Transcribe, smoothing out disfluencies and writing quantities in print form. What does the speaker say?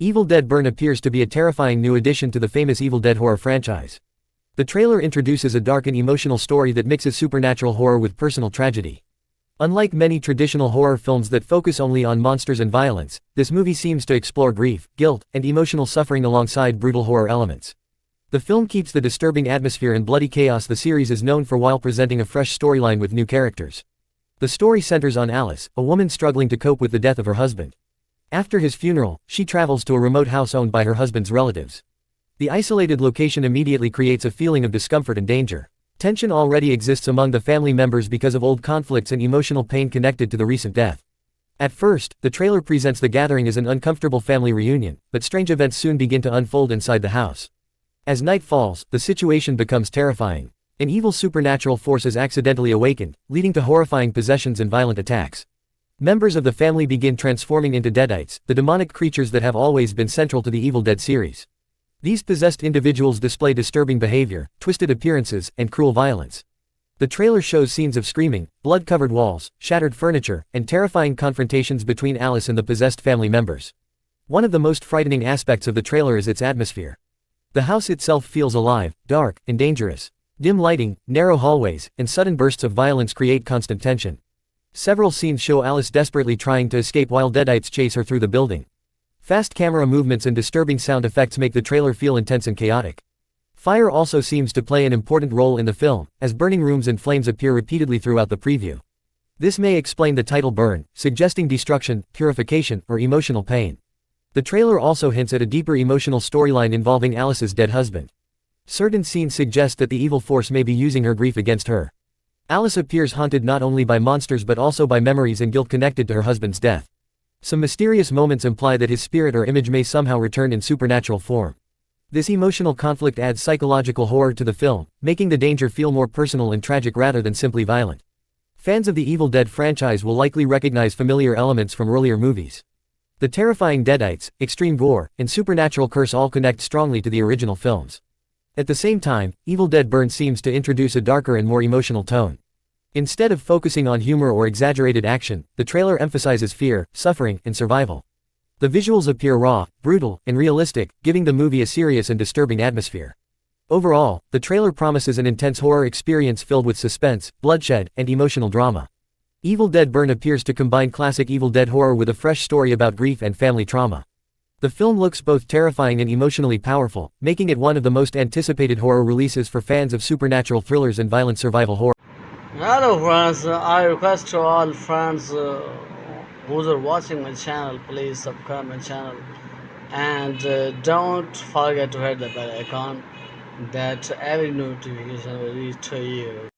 Evil Dead Burn appears to be a terrifying new addition to the famous Evil Dead horror franchise. The trailer introduces a dark and emotional story that mixes supernatural horror with personal tragedy. Unlike many traditional horror films that focus only on monsters and violence, this movie seems to explore grief, guilt, and emotional suffering alongside brutal horror elements. The film keeps the disturbing atmosphere and bloody chaos the series is known for while presenting a fresh storyline with new characters. The story centers on Alice, a woman struggling to cope with the death of her husband. After his funeral, she travels to a remote house owned by her husband's relatives. The isolated location immediately creates a feeling of discomfort and danger. Tension already exists among the family members because of old conflicts and emotional pain connected to the recent death. At first, the trailer presents the gathering as an uncomfortable family reunion, but strange events soon begin to unfold inside the house. As night falls, the situation becomes terrifying. An evil supernatural force is accidentally awakened, leading to horrifying possessions and violent attacks. Members of the family begin transforming into Deadites, the demonic creatures that have always been central to the Evil Dead series. These possessed individuals display disturbing behavior, twisted appearances, and cruel violence. The trailer shows scenes of screaming, blood-covered walls, shattered furniture, and terrifying confrontations between Alice and the possessed family members. One of the most frightening aspects of the trailer is its atmosphere. The house itself feels alive, dark, and dangerous. Dim lighting, narrow hallways, and sudden bursts of violence create constant tension. Several scenes show Alice desperately trying to escape while Deadites chase her through the building. Fast camera movements and disturbing sound effects make the trailer feel intense and chaotic. Fire also seems to play an important role in the film, as burning rooms and flames appear repeatedly throughout the preview. This may explain the title Burn, suggesting destruction, purification, or emotional pain. The trailer also hints at a deeper emotional storyline involving Alice's dead husband. Certain scenes suggest that the evil force may be using her grief against her. Alice appears haunted not only by monsters but also by memories and guilt connected to her husband's death. Some mysterious moments imply that his spirit or image may somehow return in supernatural form. This emotional conflict adds psychological horror to the film, making the danger feel more personal and tragic rather than simply violent. Fans of the Evil Dead franchise will likely recognize familiar elements from earlier movies. The terrifying Deadites, extreme gore, and supernatural curse all connect strongly to the original films. At the same time, Evil Dead Burn seems to introduce a darker and more emotional tone. Instead of focusing on humor or exaggerated action, the trailer emphasizes fear, suffering, and survival. The visuals appear raw, brutal, and realistic, giving the movie a serious and disturbing atmosphere. Overall, the trailer promises an intense horror experience filled with suspense, bloodshed, and emotional drama. Evil Dead Burn appears to combine classic Evil Dead horror with a fresh story about grief and family trauma. The film looks both terrifying and emotionally powerful, making it one of the most anticipated horror releases for fans of supernatural thrillers and violent survival horror. Hello friends, I request to all friends who are watching my channel, please subscribe my channel and don't forget to hit the bell icon that every notification will reach to you.